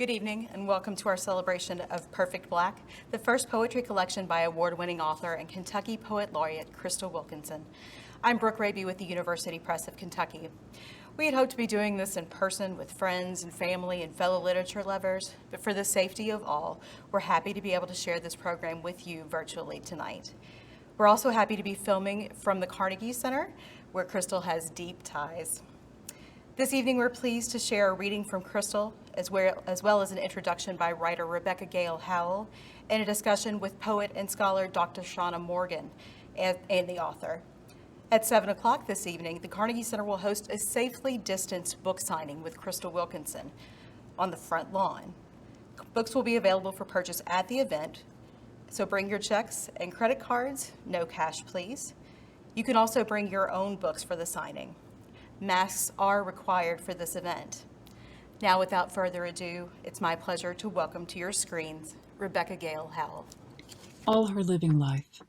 Good evening and welcome to our celebration of Perfect Black, the first poetry collection by award-winning author and Kentucky Poet Laureate Crystal Wilkinson. I'm Brooke Raby with the University Press of Kentucky. We had hoped to be doing this in person with friends and family and fellow literature lovers, but for the safety of all, we're happy to be able to share this program with you virtually tonight. We're also happy to be filming from the Carnegie Center, where Crystal has deep ties. This evening, we're pleased to share a reading from Crystal, as well as an introduction by writer Rebecca Gayle Howell, and a discussion with poet and scholar Dr. Shauna Morgan and the author. At 7 o'clock this evening, the Carnegie Center will host a safely distanced book signing with Crystal Wilkinson on the front lawn. Books will be available for purchase at the event, so bring your checks and credit cards, no cash please. You can also bring your own books for the signing. Masks are required for this event. Now, without further ado, it's my pleasure to welcome to your screens Rebecca Gayle Howell. All her living life,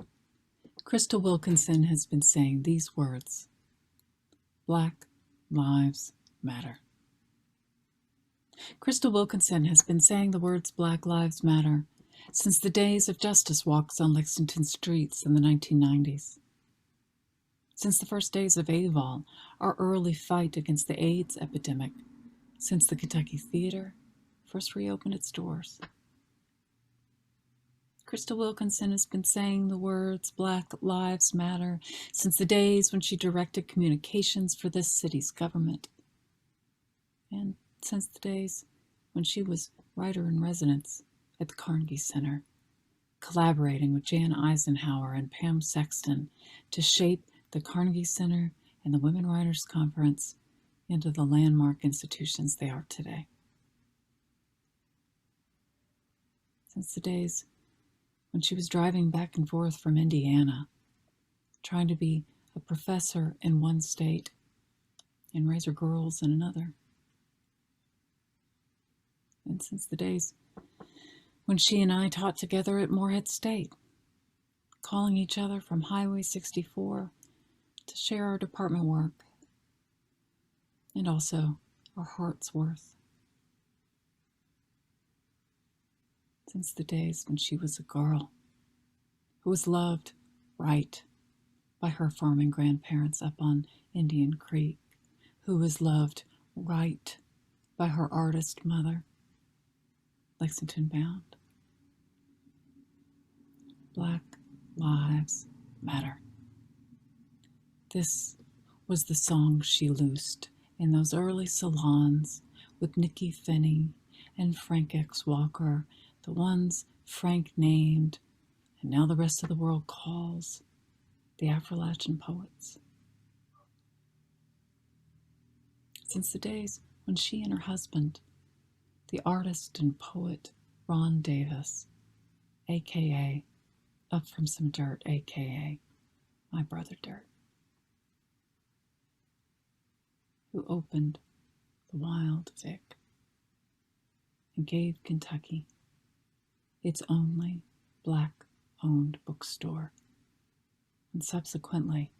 Crystal Wilkinson has been saying these words: Black Lives Matter. Crystal Wilkinson has been saying the words Black Lives Matter since the days of justice walks on Lexington streets in the 1990s. Since the first days of AVOL, our early fight against the AIDS epidemic, since the Kentucky Theater first reopened its doors. Crystal Wilkinson has been saying the words Black Lives Matter since the days when she directed communications for this city's government, and since the days when she was writer-in-residence at the Carnegie Center, collaborating with Jan Eisenhower and Pam Sexton to shape the Carnegie Center and the Women Writers Conference into the landmark institutions they are today. Since the days when she was driving back and forth from Indiana, trying to be a professor in one state and raise her girls in another. And since the days when she and I taught together at Morehead State, calling each other from Highway 64 to share our department work and also our heart's worth. Since the days when she was a girl who was loved right by her farming grandparents up on Indian Creek, who was loved right by her artist mother, Lexington bound. Black Lives Matter. This was the song she loosed in those early salons with Nikki Finney and Frank X. Walker, the ones Frank named, and now the rest of the world calls the Appalachian poets. Since the days when she and her husband, the artist and poet Ron Davis, a.k.a. Up From Some Dirt, a.k.a. My Brother Dirt, who opened the Wild Vic and gave Kentucky its only Black-owned bookstore, and subsequently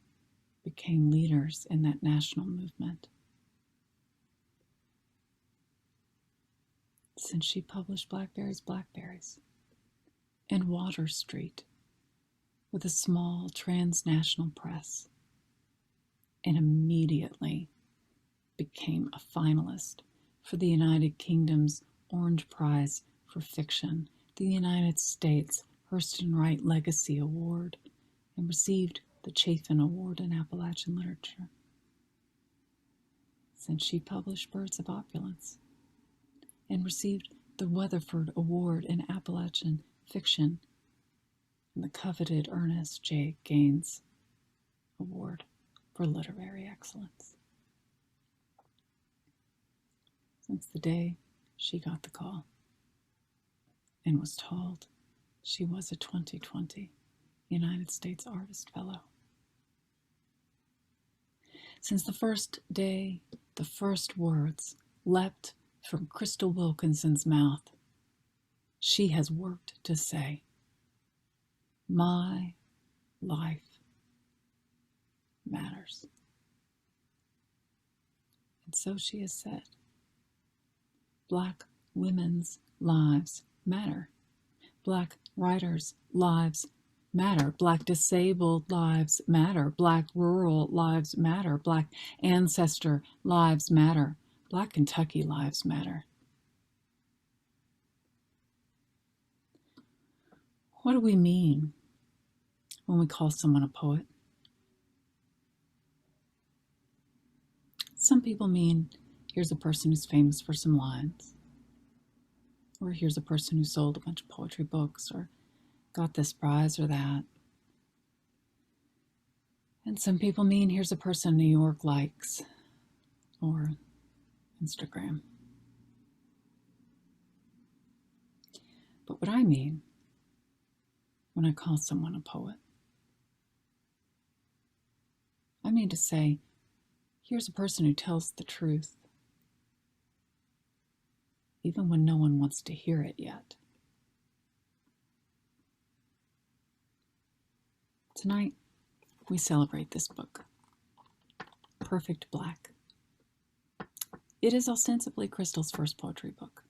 became leaders in that national movement. Since she published Blackberries, Blackberries, and Water Street with a small transnational press, and immediately became a finalist for the United Kingdom's Orange Prize for Fiction, the United States Hurston Wright Legacy Award, and received the Chafin Award in Appalachian Literature. Since she published Birds of Opulence and received the Weatherford Award in Appalachian Fiction and the coveted Ernest J. Gaines Award for Literary Excellence. Since the day she got the call and was told she was a 2020 United States Artist Fellow. Since the first day, the first words leapt from Crystal Wilkinson's mouth, she has worked to say, my life matters. And so she has said, Black women's lives matter. Black writers' lives matter. Black disabled lives matter. Black rural lives matter. Black ancestor lives matter. Black Kentucky lives matter. What do we mean when we call someone a poet? Some people mean, here's a person who's famous for some lines, or here's a person who sold a bunch of poetry books, or got this prize or that. And some people mean, here's a person New York likes, or Instagram. But what I mean when I call someone a poet, I mean to say, here's a person who tells the truth, even when no one wants to hear it yet. Tonight, we celebrate this book, Perfect Black. It is ostensibly Crystal's first poetry book.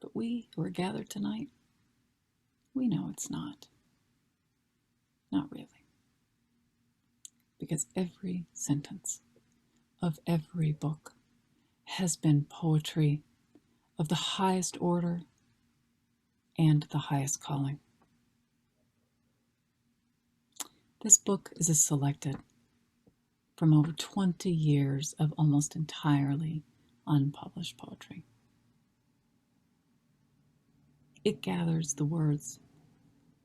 But we who are gathered tonight, we know it's not. Not really. Because every sentence of every book has been poetry of the highest order and the highest calling. This book is a selected from over 20 years of almost entirely unpublished poetry. It gathers the words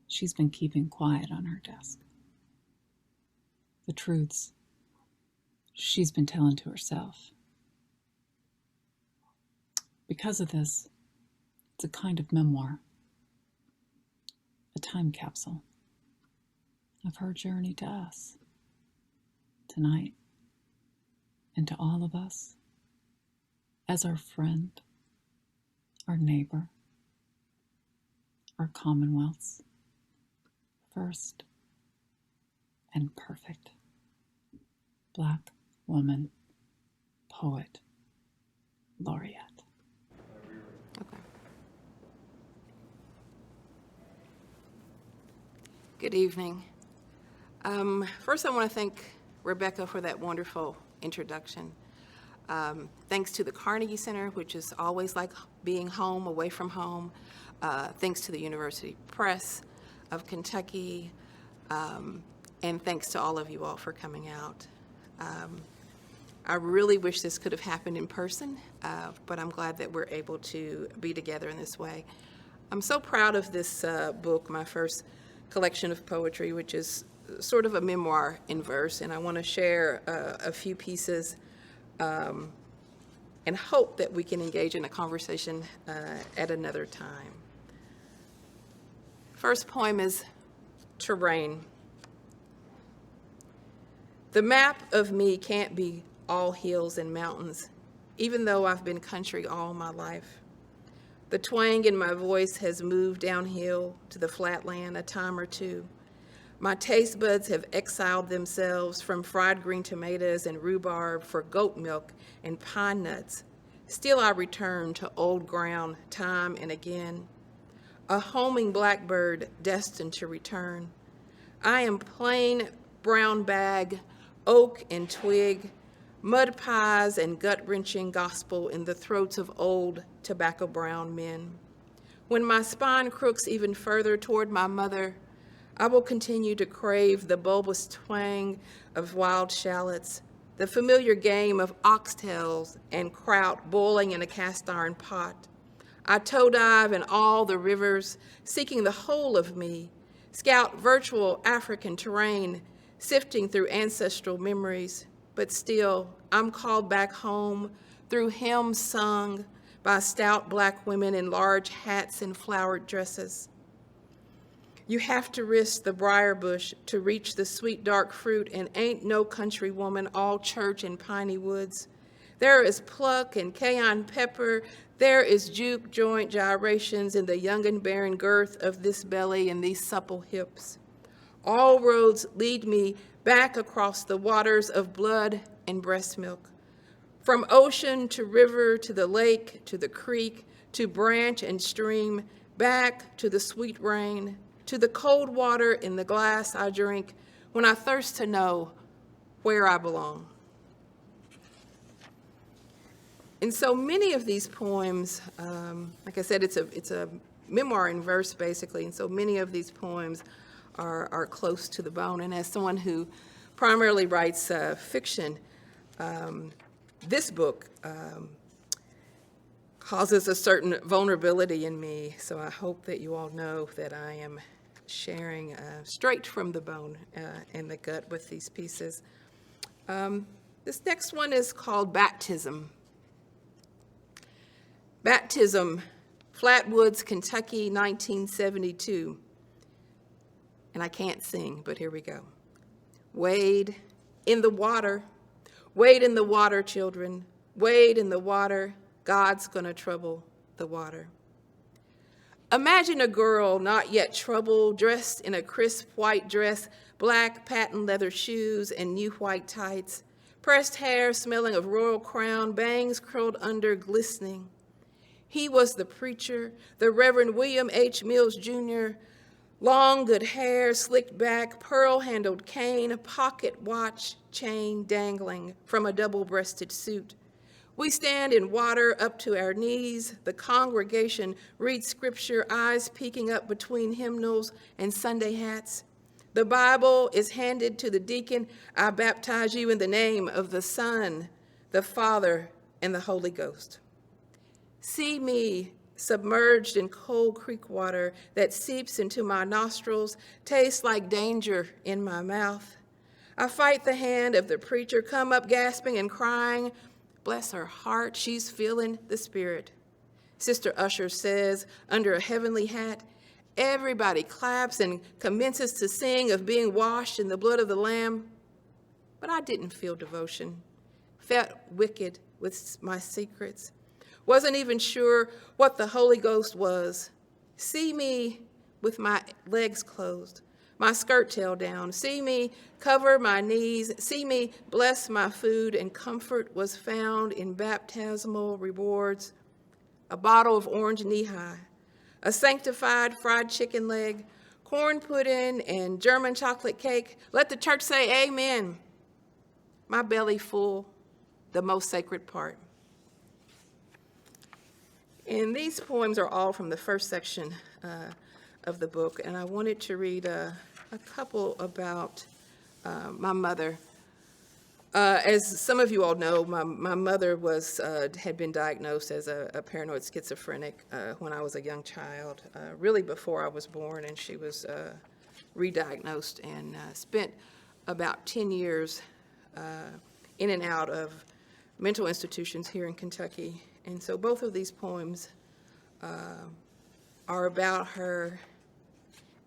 she's been keeping quiet on her desk, the truths she's been telling to herself. Because of this, it's a kind of memoir, a time capsule of her journey to us tonight, and to all of us as our friend, our neighbor, our Commonwealth's first and perfect Black woman poet laureate. Okay. Good evening. First, I want to thank Rebecca for that wonderful introduction. Thanks to the Carnegie Center, which is always like being home, away from home. Thanks to the University Press of Kentucky. And thanks to all of you all for coming out. I really wish this could have happened in person, but I'm glad that we're able to be together in this way. I'm so proud of this book, my first collection of poetry, which is sort of a memoir in verse, and I want to share a few pieces and hope that we can engage in a conversation at another time. First poem is Terrain. The map of me can't be all hills and mountains, even though I've been country all my life. The twang in my voice has moved downhill to the flatland a time or two. My taste buds have exiled themselves from fried green tomatoes and rhubarb for goat milk and pine nuts. Still I return to old ground time and again, a homing blackbird destined to return. I am plain brown bag, oak and twig, mud pies and gut-wrenching gospel in the throats of old tobacco-brown men. When my spine crooks even further toward my mother, I will continue to crave the bulbous twang of wild shallots, the familiar game of oxtails and kraut boiling in a cast-iron pot. I toe dive in all the rivers, seeking the whole of me, scout virtual African terrain, sifting through ancestral memories, but still I'm called back home through hymns sung by stout Black women in large hats and flowered dresses. You have to risk the briar bush to reach the sweet dark fruit, and ain't no country woman all church and piney woods. There is pluck and cayenne pepper, there is juke joint gyrations in the young and barren girth of this belly and these supple hips. All roads lead me back across the waters of blood and breast milk. From ocean to river to the lake to the creek to branch and stream, back to the sweet rain, to the cold water in the glass I drink when I thirst to know where I belong. And so many of these poems, like I said, it's a memoir in verse basically, and so many of these poems are close to the bone. And as someone who primarily writes fiction, this book causes a certain vulnerability in me, so I hope that you all know that I am sharing straight from the bone and the gut with these pieces. This next one is called Baptism. Baptism, Flatwoods, Kentucky, 1972. And I can't sing, but here we go. Wade in the water, children. Wade in the water, God's gonna trouble the water. Imagine a girl not yet troubled, dressed in a crisp white dress, black patent leather shoes, and new white tights, pressed hair smelling of royal crown, bangs curled under, glistening. He was the preacher, the Reverend William H. Mills, Jr., long good hair, slicked back, pearl-handled cane, pocket watch chain dangling from a double-breasted suit. We stand in water up to our knees. The congregation reads scripture, eyes peeking up between hymnals and Sunday hats. The Bible is handed to the deacon. I baptize you in the name of the Son, the Father, and the Holy Ghost. See me submerged in cold creek water that seeps into my nostrils, tastes like danger in my mouth. I fight the hand of the preacher, come up gasping and crying. Bless her heart, she's feeling the Spirit. Sister Usher says, under a heavenly hat, everybody claps and commences to sing of being washed in the blood of the Lamb. But I didn't feel devotion, felt wicked with my secrets. Wasn't even sure what the Holy Ghost was. See me with my legs closed, my skirt tail down. See me cover my knees. See me bless my food, and comfort was found in baptismal rewards. A bottle of orange knee-high, a sanctified fried chicken leg, corn pudding, and German chocolate cake. Let the church say amen. My belly full, the most sacred part. And these poems are all from the first section of the book, and I wanted to read a couple about my mother. As some of you all know, my mother had been diagnosed as a paranoid schizophrenic when I was a young child, really before I was born, and she was re-diagnosed and spent about 10 years in and out of mental institutions here in Kentucky. And so both of these poems are about her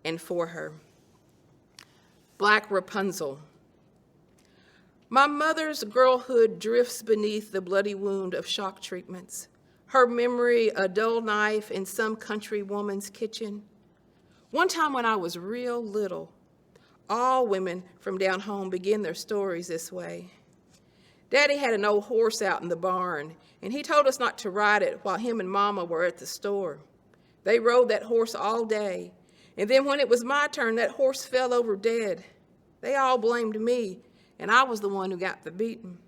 and for her. Black Rapunzel. My mother's girlhood drifts beneath the bloody wound of shock treatments. Her memory, a dull knife in some country woman's kitchen. One time when I was real little, all women from down home begin their stories this way. Daddy had an old horse out in the barn, and he told us not to ride it while him and Mama were at the store. They rode that horse all day, and then when it was my turn, that horse fell over dead. They all blamed me, and I was the one who got the beating.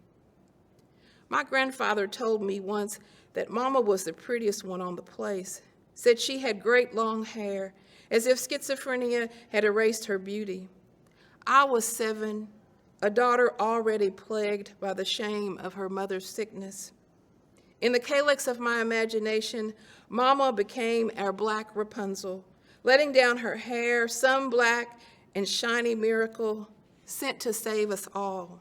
My grandfather told me once that Mama was the prettiest one on the place, said she had great long hair, as if schizophrenia had erased her beauty. I was 7, a daughter already plagued by the shame of her mother's sickness. In the calyx of my imagination, Mama became our black Rapunzel, letting down her hair, some black and shiny miracle, sent to save us all.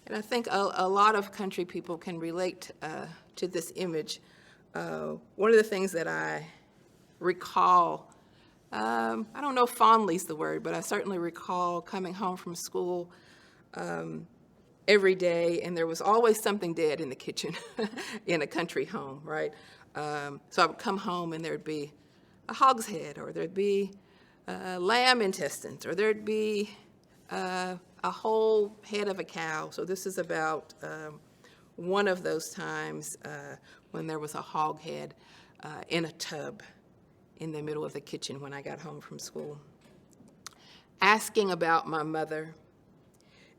And I think a lot of country people can relate to this image. One of the things that I recall, I don't know if fondly is the word, but I certainly recall coming home from school every day, and there was always something dead in the kitchen in a country home, right? So I would come home and there'd be a hog's head, or there'd be lamb intestines, or there'd be a a whole head of a cow. So this is about one of those times when there was a hog head in a tub in the middle of the kitchen when I got home from school. Asking about my mother.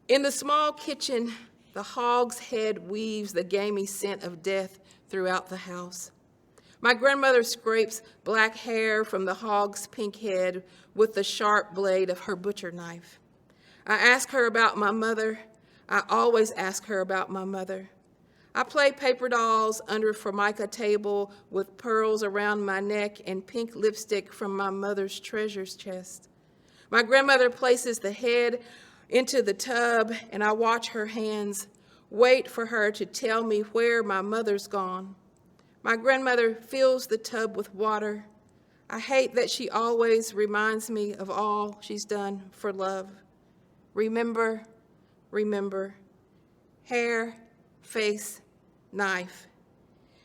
In the small kitchen, the hog's head weaves the gamey scent of death throughout the house. My grandmother scrapes black hair from the hog's pink head with the sharp blade of her butcher knife. I ask her about my mother. I always ask her about my mother. I play paper dolls under a Formica table with pearls around my neck and pink lipstick from my mother's treasures chest. My grandmother places the head into the tub, and I watch her hands, wait for her to tell me where my mother's gone. My grandmother fills the tub with water. I hate that she always reminds me of all she's done for love. Remember, remember, hair, face, knife.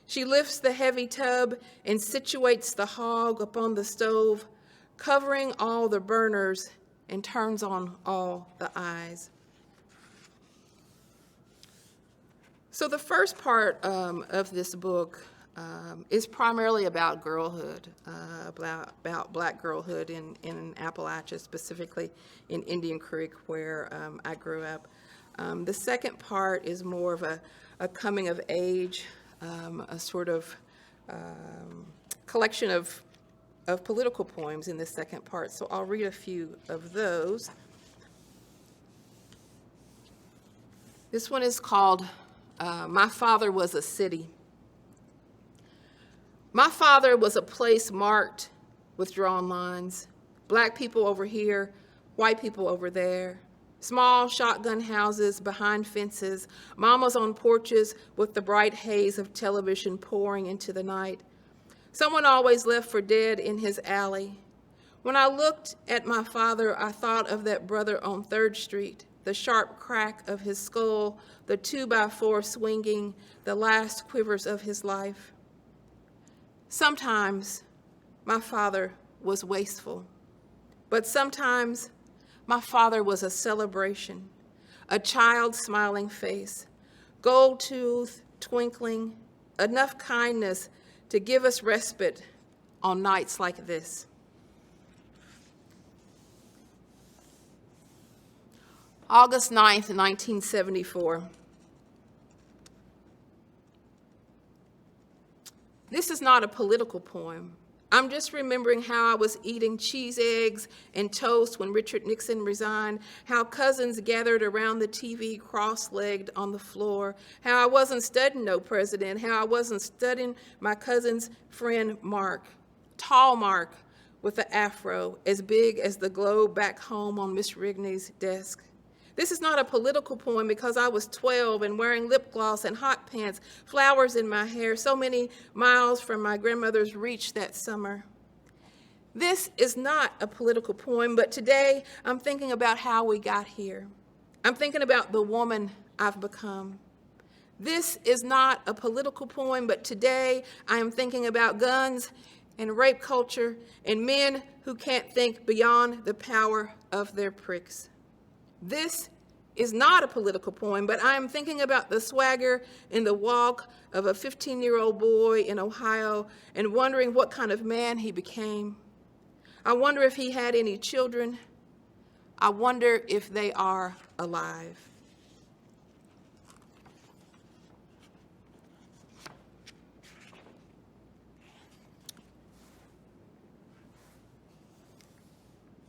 She lifts the heavy tub and situates the hog upon the stove, covering all the burners, and turns on all the eyes. So the first part of this book is primarily about girlhood, about Black girlhood in Appalachia, specifically in Indian Creek, where I grew up. The second part is more of a coming of age, a sort of collection of political poems in this second part. So I'll read a few of those. This one is called My Father Was a City. My father was a place marked with drawn lines. Black people over here, white people over there. Small shotgun houses behind fences, mamas on porches with the bright haze of television pouring into the night. Someone always left for dead in his alley. When I looked at my father, I thought of that brother on 3rd Street, the sharp crack of his skull, the 2x4 swinging, the last quivers of his life. Sometimes my father was wasteful, but sometimes my father was a celebration, a child's smiling face, gold tooth twinkling, enough kindness to give us respite on nights like this. August 9th, 1974. This is not a political poem. I'm just remembering how I was eating cheese eggs and toast when Richard Nixon resigned, how cousins gathered around the TV cross-legged on the floor, how I wasn't studying no president, how I wasn't studying my cousin's friend Mark, tall Mark with the afro as big as the globe back home on Miss Rigney's desk. This is not a political poem because I was 12 and wearing lip gloss and hot pants, flowers in my hair, so many miles from my grandmother's reach that summer. This is not a political poem, but today I'm thinking about how we got here. I'm thinking about the woman I've become. This is not a political poem, but today I am thinking about guns and rape culture and men who can't think beyond the power of their pricks. This is not a political poem, but I am thinking about the swagger and the walk of a 15-year-old boy in Ohio and wondering what kind of man he became. I wonder if he had any children. I wonder if they are alive.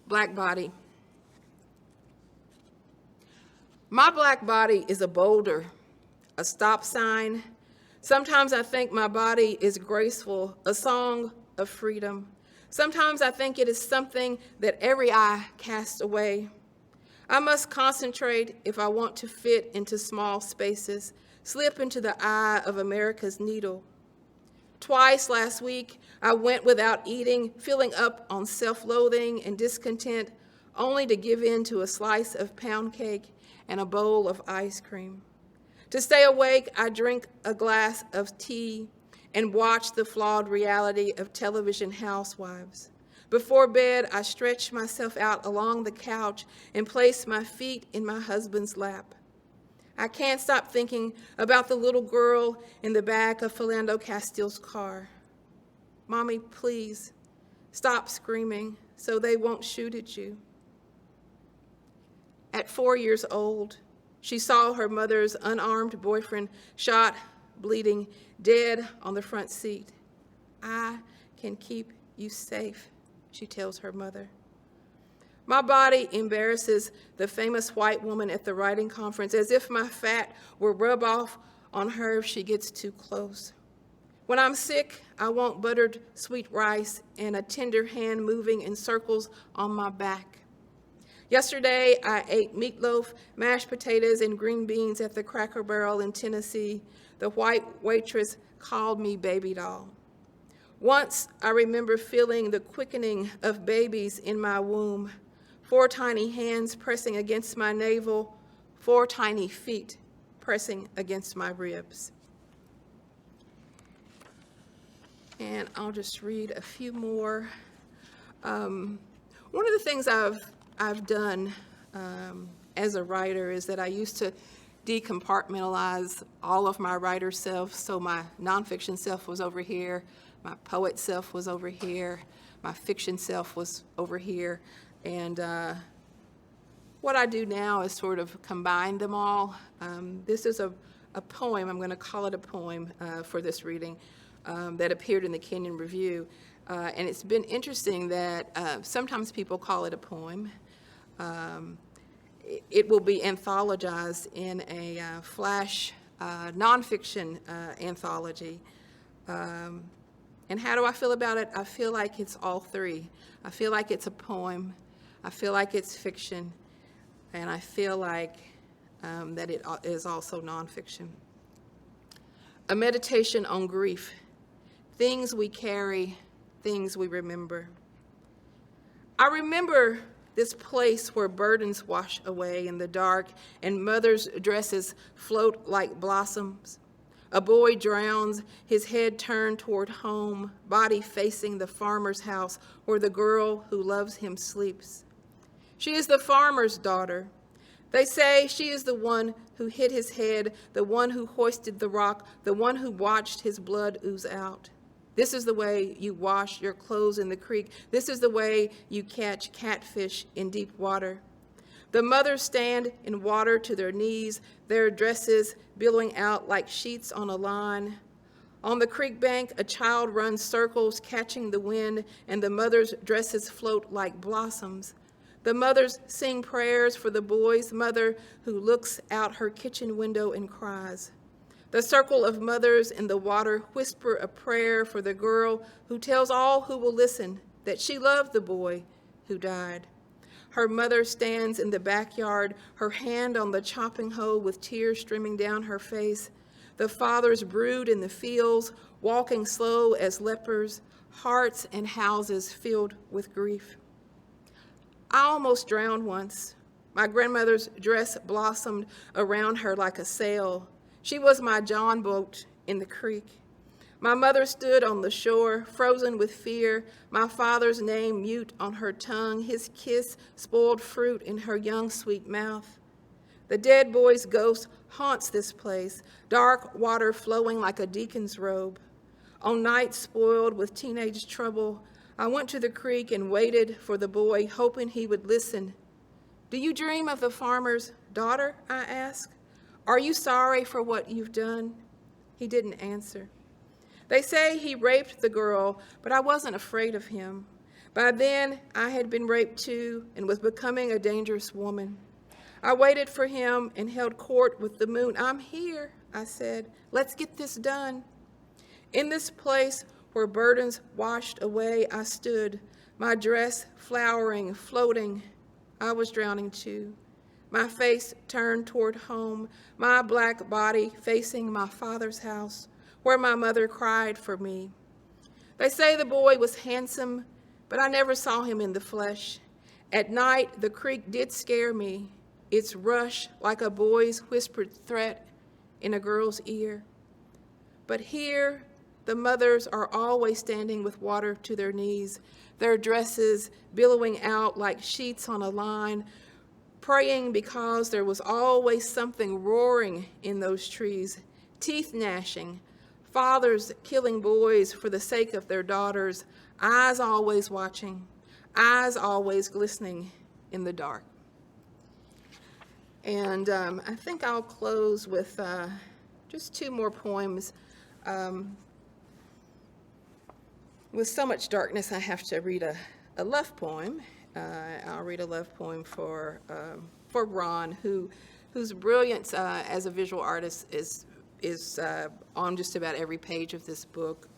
Black body. My black body is a boulder, a stop sign. Sometimes I think my body is graceful, a song of freedom. Sometimes I think it is something that every eye casts away. I must concentrate if I want to fit into small spaces, slip into the eye of America's needle. Twice last week, I went without eating, filling up on self-loathing and discontent, only to give in to a slice of pound cake and a bowl of ice cream. To stay awake, I drink a glass of tea and watch the flawed reality of television housewives. Before bed, I stretch myself out along the couch and place my feet in my husband's lap. I can't stop thinking about the little girl in the back of Philando Castile's car. Mommy, please, stop screaming so they won't shoot at you. At 4 years old, she saw her mother's unarmed boyfriend shot, bleeding, dead on the front seat. I can keep you safe, she tells her mother. My body embarrasses the famous white woman at the writing conference as if my fat will rub off on her if she gets too close. When I'm sick, I want buttered sweet rice and a tender hand moving in circles on my back. Yesterday, I ate meatloaf, mashed potatoes, and green beans at the Cracker Barrel in Tennessee. The white waitress called me baby doll. Once, I remember feeling the quickening of babies in my womb, 4 tiny hands pressing against my navel, 4 tiny feet pressing against my ribs. And I'll just read a few more. One of the things I've done as a writer is that I used to decompartmentalize all of my writer self. So my nonfiction self was over here, my poet self was over here, my fiction self was over here. And what I do now is sort of combine them all. This is a poem, I'm going to call it a poem for this reading, that appeared in the Kenyon Review. And it's been interesting that sometimes people call it a poem. It will be anthologized in a flash nonfiction anthology. And how do I feel about it? I feel like it's all three. I feel like it's a poem. I feel like it's fiction. And I feel like that it is also nonfiction. A meditation on grief. Things we carry, things we remember. I remember this place where burdens wash away in the dark and mothers' dresses float like blossoms. A boy drowns, his head turned toward home, body facing the farmer's house where the girl who loves him sleeps. She is the farmer's daughter. They say she is the one who hit his head, the one who hoisted the rock, the one who watched his blood ooze out. This is the way you wash your clothes in the creek. This is the way you catch catfish in deep water. The mothers stand in water to their knees, their dresses billowing out like sheets on a line. On the creek bank, a child runs circles, catching the wind, and the mother's dresses float like blossoms. The mothers sing prayers for the boy's mother who looks out her kitchen window and cries. The circle of mothers in the water whisper a prayer for the girl who tells all who will listen that she loved the boy who died. Her mother stands in the backyard, her hand on the chopping hoe with tears streaming down her face. The fathers brood in the fields, walking slow as lepers, hearts and houses filled with grief. I almost drowned once. My grandmother's dress blossomed around her like a sail. She was my John boat in the creek. My mother stood on the shore, frozen with fear, my father's name mute on her tongue, his kiss spoiled fruit in her young sweet mouth. The dead boy's ghost haunts this place, dark water flowing like a deacon's robe. On nights spoiled with teenage trouble, I went to the creek and waited for the boy, hoping he would listen. Do you dream of the farmer's daughter? I asked. Are you sorry for what you've done? He didn't answer. They say he raped the girl, but I wasn't afraid of him. By then, I had been raped too and was becoming a dangerous woman. I waited for him and held court with the moon. I'm here, I said. Let's get this done. In this place where burdens washed away, I stood, my dress flowering, floating. I was drowning too. My face turned toward home, my black body facing my father's house, where my mother cried for me. They say the boy was handsome, but I never saw him in the flesh. At night, the creek did scare me, its rush like a boy's whispered threat in a girl's ear. But here, The mothers are always standing with water to their knees, their dresses billowing out like sheets on a line, praying because there was always something roaring in those trees, teeth gnashing, fathers killing boys for the sake of their daughters, eyes always watching, eyes always glistening in the dark. And I think I'll close with just two more poems. With so much darkness, I have to read a love poem. I'll read a love poem for Ron, whose brilliance as a visual artist is on just about every page of this book.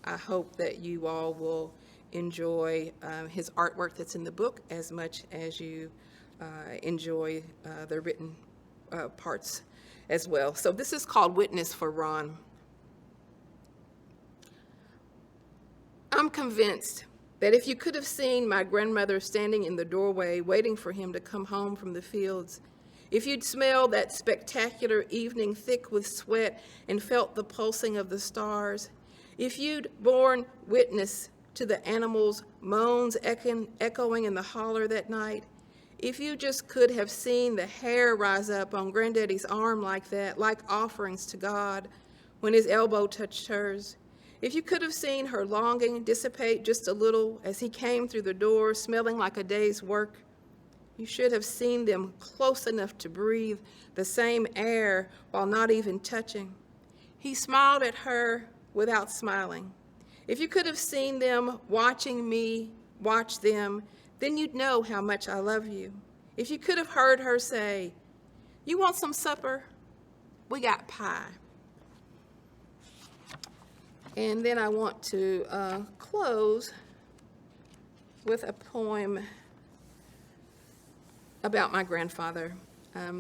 I hope that you all will enjoy his artwork that's in the book as much as you enjoy the written parts as well. So this is called Witness for Ron. I'm convinced that if you could have seen my grandmother standing in the doorway waiting for him to come home from the fields, if you'd smelled that spectacular evening thick with sweat and felt the pulsing of the stars, if you'd borne witness to the animals' moans echoing in the holler that night, if you just could have seen the hair rise up on Granddaddy's arm like that, like offerings to God, when his elbow touched hers, if you could have seen her longing dissipate just a little as he came through the door smelling like a day's work, you should have seen them close enough to breathe the same air while not even touching. He smiled at her without smiling. If you could have seen them watching me watch them, then you'd know how much I love you. If you could have heard her say, "You want some supper? We got pie." And then I want to close with a poem about my grandfather.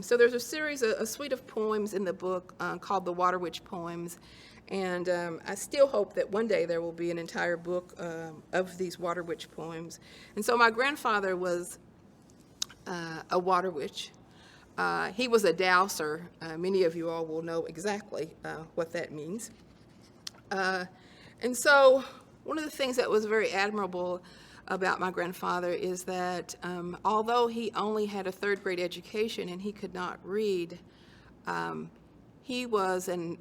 So there's a suite of poems in the book called the Water Witch Poems. And I still hope that one day there will be an entire book of these water witch poems. And so my grandfather was a water witch. He was a dowser. Many of you all will know exactly what that means. And so one of the things that was very admirable about my grandfather is that although he only had a third grade education and he could not read, he was an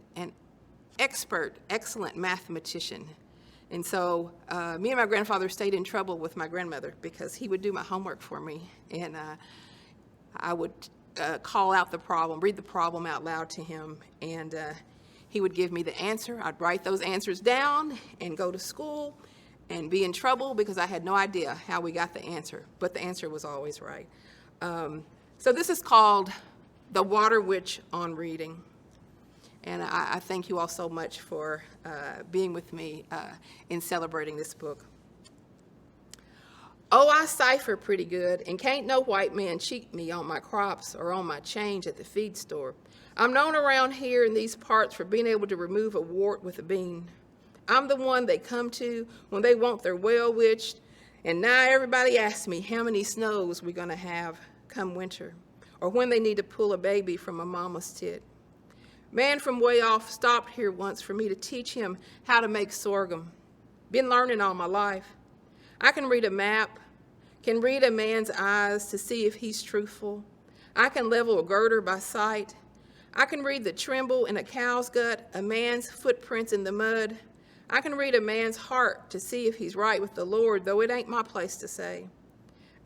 excellent mathematician. And so me and my grandfather stayed in trouble with my grandmother because he would do my homework for me, and I would call out the problem, read the problem out loud to him, and he would give me the answer. I'd write those answers down and go to school and be in trouble because I had no idea how we got the answer, but the answer was always right. So this is called The Water Witch on Reading. And I thank you all so much for being with me in celebrating this book. Oh, I cipher pretty good, and can't no white man cheat me on my crops or on my change at the feed store. I'm known around here in these parts for being able to remove a wart with a bean. I'm the one they come to when they want their well witched, and now everybody asks me how many snows we're gonna have come winter, or when they need to pull a baby from a mama's tit. Man from way off stopped here once for me to teach him how to make sorghum. Been learning all my life. I can read a map, can read a man's eyes to see if he's truthful. I can level a girder by sight. I can read the tremble in a cow's gut, a man's footprints in the mud. I can read a man's heart to see if he's right with the Lord, though it ain't my place to say.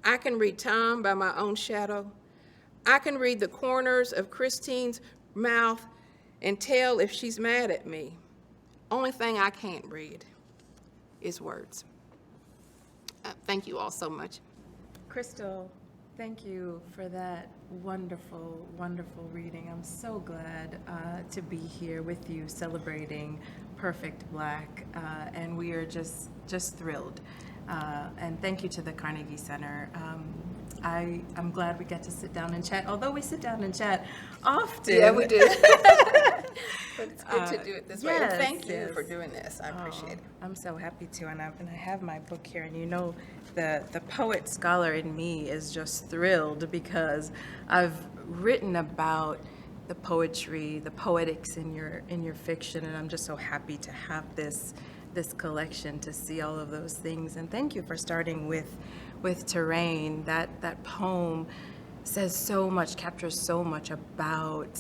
I can read time by my own shadow. I can read the corners of Christine's mouth and tell if she's mad at me. Only thing I can't read is words. Thank you all so much. Crystal, thank you for that wonderful, wonderful reading. I'm so glad to be here with you celebrating Perfect Black, and we are just thrilled. And thank you to the Carnegie Center. I'm glad we get to sit down and chat, although we sit down and chat often. Yeah, we do. But it's good to do it this way. And thank you for doing this. I appreciate it. I'm so happy to, and I have my book here, and you know, the poet scholar in me is just thrilled because I've written about the poetry, the poetics in your fiction, and I'm just so happy to have this collection to see all of those things. And thank you for starting with Terrain. That poem says so much, captures so much about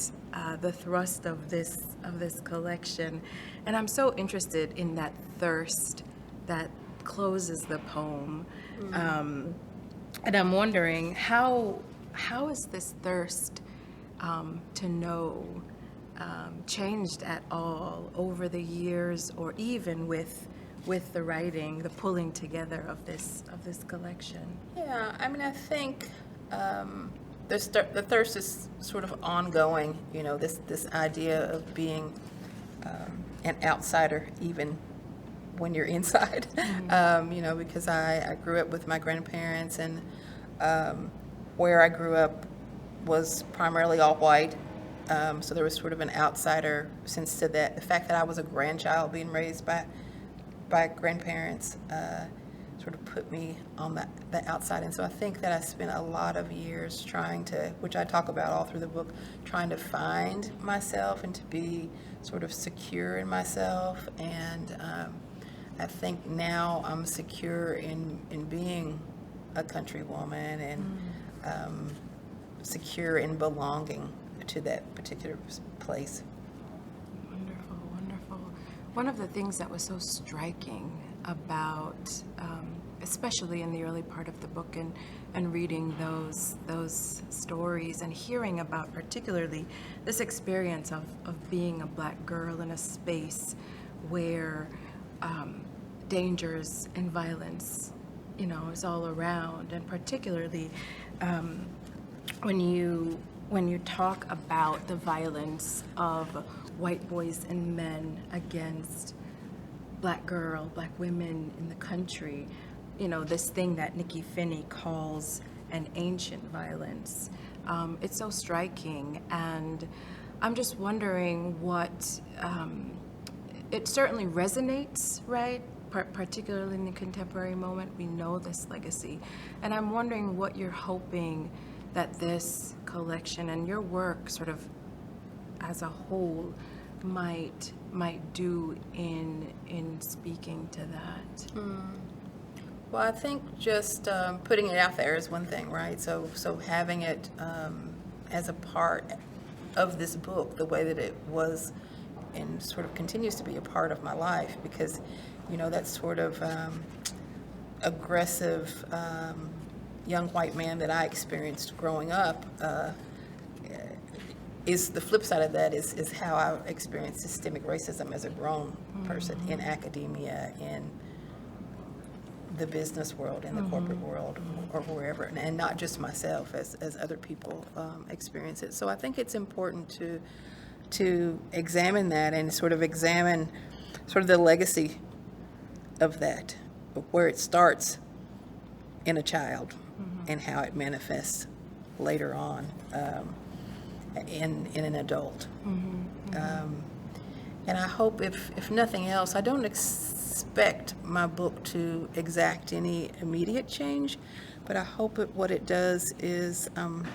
the thrust of this collection. And I'm so interested in that thirst that closes the poem. And I'm wondering, how is this thirst to know changed at all over the years, or even with the writing, the pulling together of this collection? Yeah, I mean, I think the thirst is sort of ongoing, you know, this idea of being an outsider even when you're inside. You know, because I grew up with my grandparents, and where I grew up was primarily all white. So there was sort of an outsider sense to that. The fact that I was a grandchild being raised by grandparents sort of put me on the outside. And so I think that I spent a lot of years trying to, which I talk about all through the book, trying to find myself and to be sort of secure in myself. And I think now I'm secure in being a country woman, and secure in belonging to that particular place. Wonderful, wonderful. One of the things that was so striking about, especially in the early part of the book, and reading those stories and hearing about particularly this experience of being a Black girl in a space where dangers and violence, you know, is all around, and particularly when you talk about the violence of white boys and men against Black women in the country, you know, this thing that Nikki Finney calls an ancient violence. It's so striking, and I'm just wondering what, it certainly resonates, right? Particularly in the contemporary moment, we know this legacy. And I'm wondering what you're hoping that this collection and your work sort of as a whole might do in speaking to that. Well, I think just putting it out there is one thing, right? So having it as a part of this book, the way that it was and sort of continues to be a part of my life, because, you know, that sort of aggressive young white man that I experienced growing up is the flip side of that is how I experienced systemic racism as a grown person in academia, in the business world, in the corporate world, or wherever, and not just myself, as other people experience it. So I think it's important to examine that and sort of examine sort of the legacy of that, where it starts in a child and how it manifests later on in an adult. And I hope, if nothing else, I don't expect my book to exact any immediate change, but I hope what it does is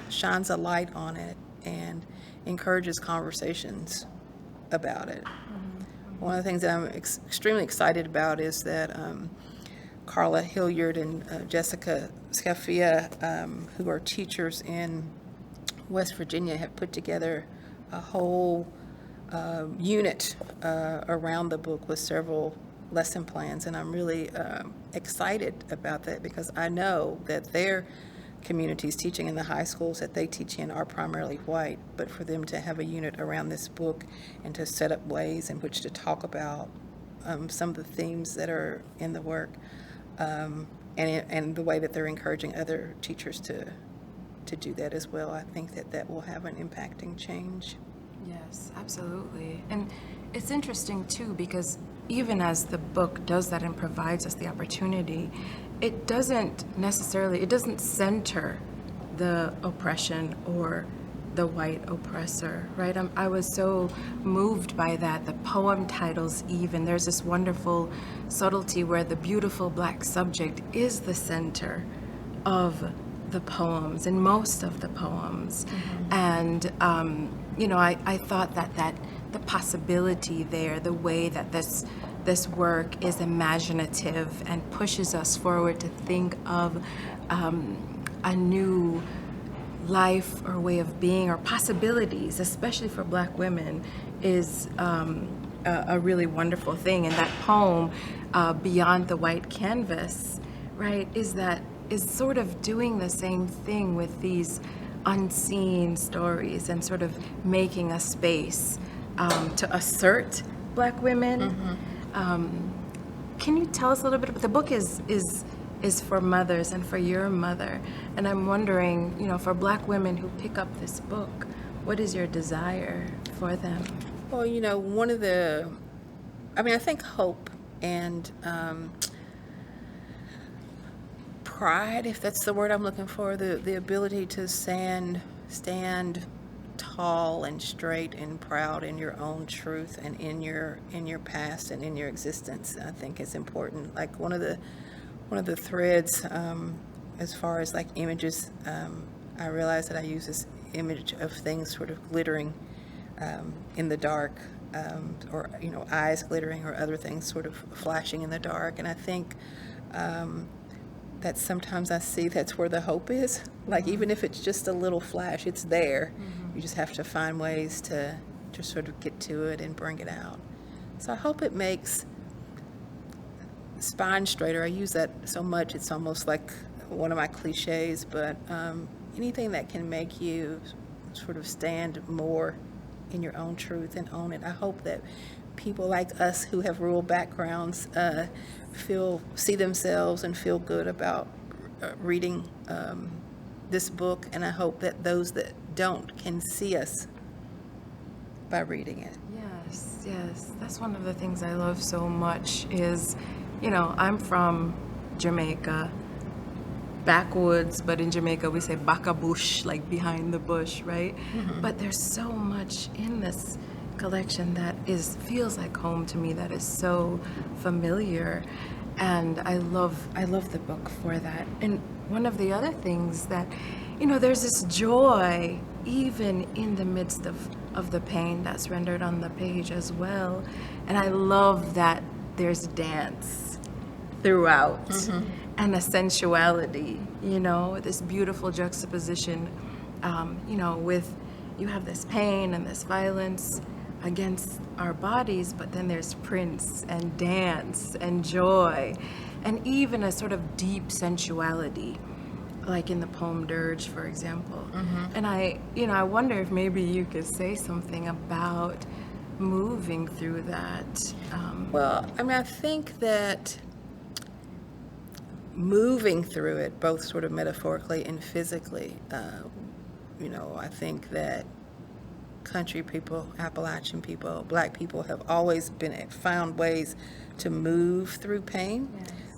shines a light on it and encourages conversations about it. One of the things that I'm extremely excited about is that Carla Hilliard and Jessica Scafia, who are teachers in West Virginia, have put together a whole unit around the book with several lesson plans, and I'm really excited about that, because I know that their communities teaching in the high schools that they teach in are primarily white, but for them to have a unit around this book and to set up ways in which to talk about some of the themes that are in the work, and the way that they're encouraging other teachers to do that as well, I think that will have an impacting change. Yes, absolutely. And it's interesting too, because even as the book does that and provides us the opportunity, it doesn't center the oppression or the white oppressor, right? I was so moved by that. The poem titles even, there's this wonderful subtlety where the beautiful Black subject is the center of the poems, in most of the poems. And, I thought that the possibility there, the way that this work is imaginative and pushes us forward to think of a new life or way of being or possibilities, especially for Black women, is a really wonderful thing. And that poem, Beyond the White Canvas, right, is sort of doing the same thing with these unseen stories and sort of making a space to assert Black women. Can you tell us a little bit? The book is for mothers and for your mother, and I'm wondering, for Black women who pick up this book, what is your desire for them? Well, I think hope and pride, if that's the word I'm looking for, the ability to stand tall and straight and proud in your own truth and in your past and in your existence, I think is important. Like one of the threads, as far as like images, I realized that I use this image of things sort of glittering in the dark, or eyes glittering, or other things sort of flashing in the dark. And I think that sometimes I see that's where the hope is. Like even if it's just a little flash, it's there. You just have to find ways to sort of get to it and bring it out. So I hope it makes spine straighter. I use that so much, it's almost like one of my cliches, but anything that can make you sort of stand more in your own truth and own it. I hope that people like us who have rural backgrounds see themselves and feel good about reading this book, and I hope that those that don't can see us by reading it. Yes, that's one of the things I love so much is, I'm from Jamaica, backwoods, but in Jamaica we say baka bush, like behind the bush, right? But there's so much in this collection that feels like home to me, that is so familiar, and I love the book for that. And one of the other things that, there's this joy even in the midst of the pain that's rendered on the page as well, and I love that there's dance throughout. And a sensuality, this beautiful juxtaposition, with you have this pain and this violence against our bodies, but then there's prints and dance and joy, and even a sort of deep sensuality, like in the poem Dirge, for example. And I wonder if maybe you could say something about moving through that. Well, I think that moving through it, both sort of metaphorically and physically, I think that country people, Appalachian people, Black people have always found ways to move through pain.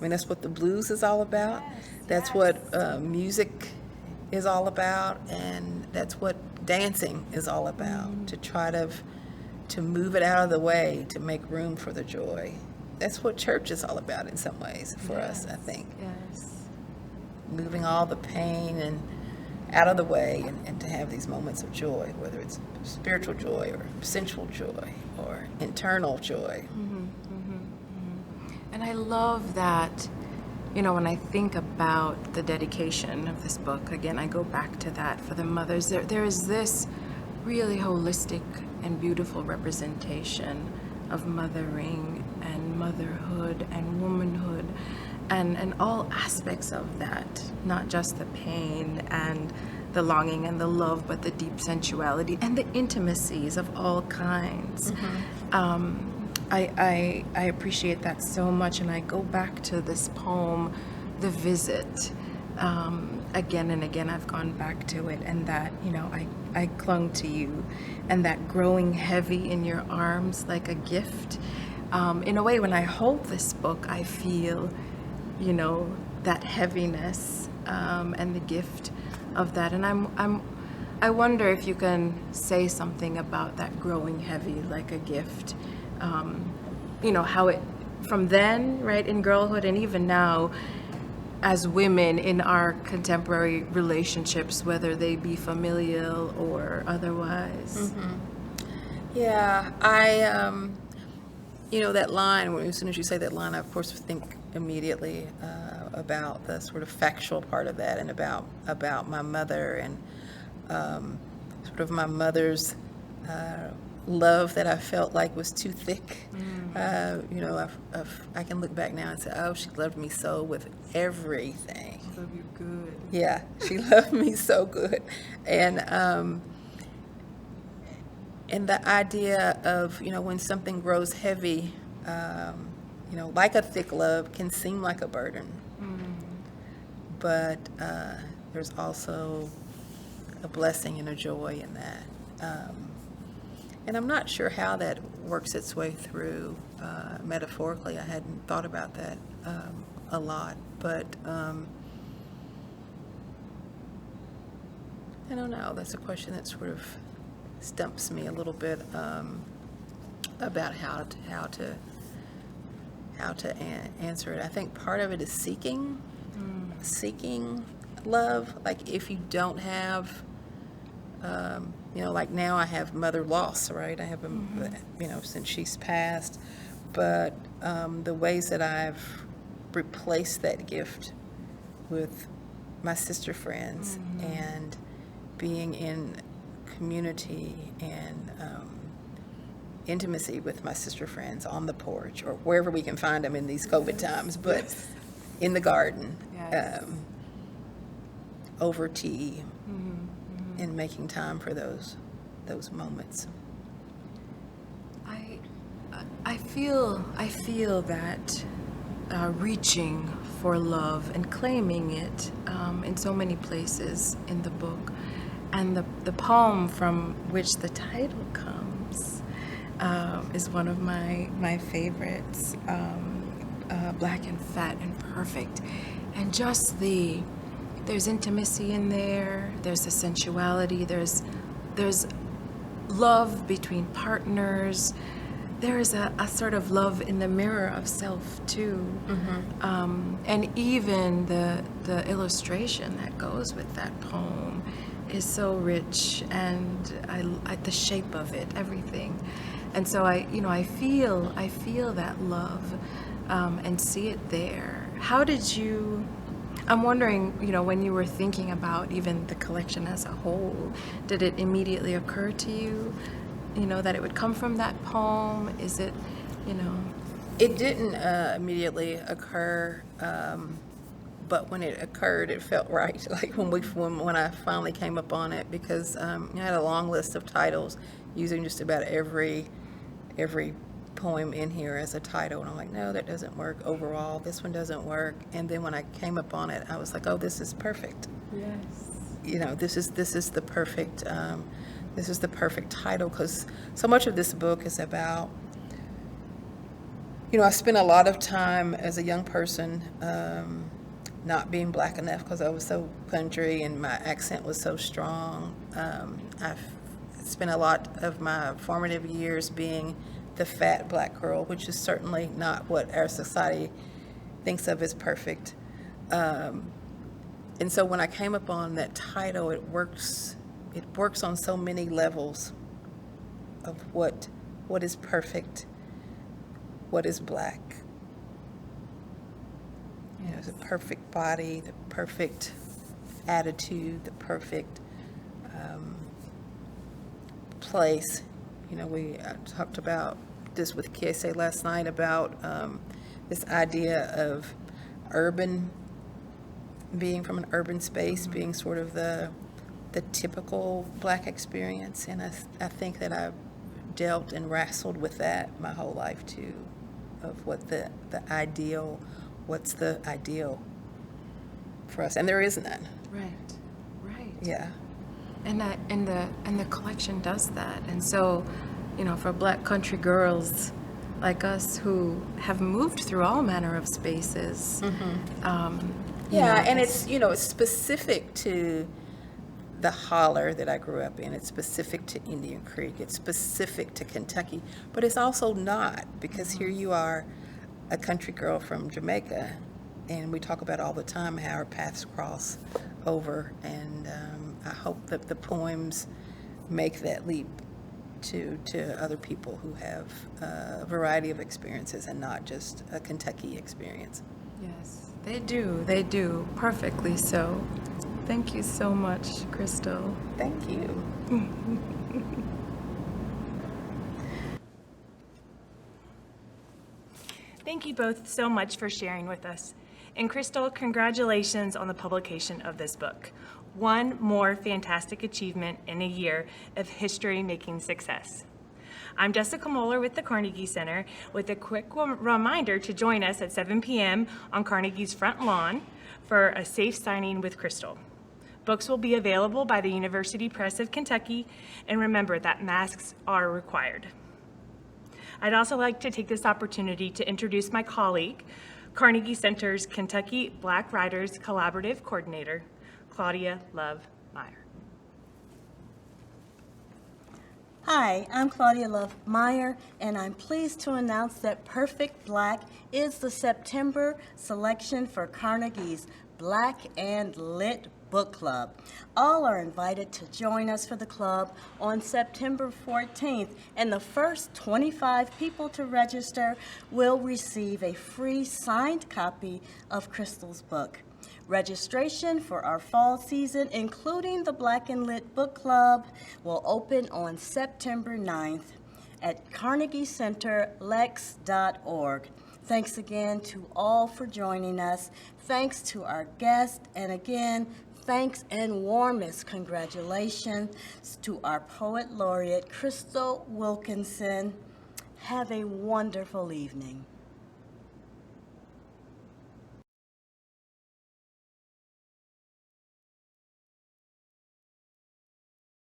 That's what the blues is all about. That's what music is all about, and that's what dancing is all about, to try to move it out of the way, to make room for the joy. That's what church is all about in some ways for us, I think. Moving all the pain and out of the way, and to have these moments of joy, whether it's spiritual joy or sensual joy or internal joy. And I love that, when I think about the dedication of this book, again, I go back to that for the mothers. There is this really holistic and beautiful representation of mothering and motherhood and womanhood, and all aspects of that, not just the pain and the longing and the love, but the deep sensuality and the intimacies of all kinds. I appreciate that so much, and I go back to this poem, The Visit. Again and again I've gone back to it, and that, I clung to you, and that growing heavy in your arms like a gift. In a way, when I hold this book, I feel, that heaviness, and the gift of that. And I wonder if you can say something about that growing heavy like a gift. How it, from then, right, in girlhood, and even now, as women in our contemporary relationships, whether they be familial or otherwise. Yeah, that line, as soon as you say that line, I of course think immediately about the sort of factual part of that, and about my mother, and sort of my mother's love that I felt like was too thick. I can look back now and say, oh, she loved me so with everything. Love you good. Yeah, she loved me so good. And the idea of, when something grows heavy, like a thick love can seem like a burden. But there's also a blessing and a joy in that. And I'm not sure how that works its way through metaphorically. I hadn't thought about that a lot. But I don't know. That's a question that sort of stumps me a little bit about how to answer it. I think part of it is seeking love. Like if you don't have, like now I have mother loss, right? I have since she's passed, but the ways that I've replaced that gift with my sister friends and being in community and intimacy with my sister friends on the porch or wherever we can find them in these COVID times, but in the garden, over tea, and making time for those moments. I feel that reaching for love and claiming it in so many places in the book, and the poem from which the title comes is one of my favorites, Black and Fat and Perfect. And just there's intimacy in there, there's the sensuality, there's love between partners, there's a sort of love in the mirror of self too. And even the illustration that goes with that poem is so rich, and I the shape of it, everything. And so I feel that love and see it there. How did you, I'm wondering, when you were thinking about even the collection as a whole, did it immediately occur to you, that it would come from that poem? Is it, It didn't immediately occur, but when it occurred, it felt right. Like when I finally came upon it, because I had a long list of titles using just about every poem in here as a title, and I'm like, no, that doesn't work overall. This one doesn't work. And then when I came upon it, I was like, oh, this is perfect. Yes. This is the perfect. This is the perfect title, because so much of this book is about. I spent a lot of time as a young person not being Black enough because I was so country and my accent was so strong. I've spent a lot of my formative years being the fat Black girl, which is certainly not what our society thinks of as perfect. And so when I came upon that title, it works on so many levels of what is perfect, what is Black. The perfect body, the perfect attitude, the perfect place. We talked about this with Kiese last night about this idea of being from an urban space, being sort of the typical Black experience. And I think that I've dealt and wrestled with that my whole life too, of what what's the ideal for us, and there is none. Right. Yeah. And the collection does that. And so, for Black country girls like us who have moved through all manner of spaces. And it's specific to the holler that I grew up in. It's specific to Indian Creek. It's specific to Kentucky, but it's also not, because here you are, a country girl from Jamaica, and we talk about all the time how our paths cross over, and I hope that the poems make that leap to other people who have a variety of experiences and not just a Kentucky experience. Yes, they do, perfectly so. Thank you so much, Crystal. Thank you. Thank you both so much for sharing with us. And Crystal, congratulations on the publication of this book. One more fantastic achievement in a year of history-making success. I'm Jessica Moeller with the Carnegie Center with a quick reminder to join us at 7 p.m. on Carnegie's front lawn for a safe signing with Crystal. Books will be available by the University Press of Kentucky, and remember that masks are required. I'd also like to take this opportunity to introduce my colleague, Carnegie Center's Kentucky Black Writers Collaborative Coordinator, Claudia Love Meyer. Hi, I'm Claudia Love Meyer, and I'm pleased to announce that Perfect Black is the September selection for Carnegie's Black and Lit Book Club. All are invited to join us for the club on September 14th, and the first 25 people to register will receive a free signed copy of Crystal's book. Registration for our fall season, including the Black and Lit Book Club, will open on September 9th at carnegiecenterlex.org. Thanks again to all for joining us. Thanks to our guests, and again, thanks and warmest congratulations to our Poet Laureate, Crystal Wilkinson. Have a wonderful evening.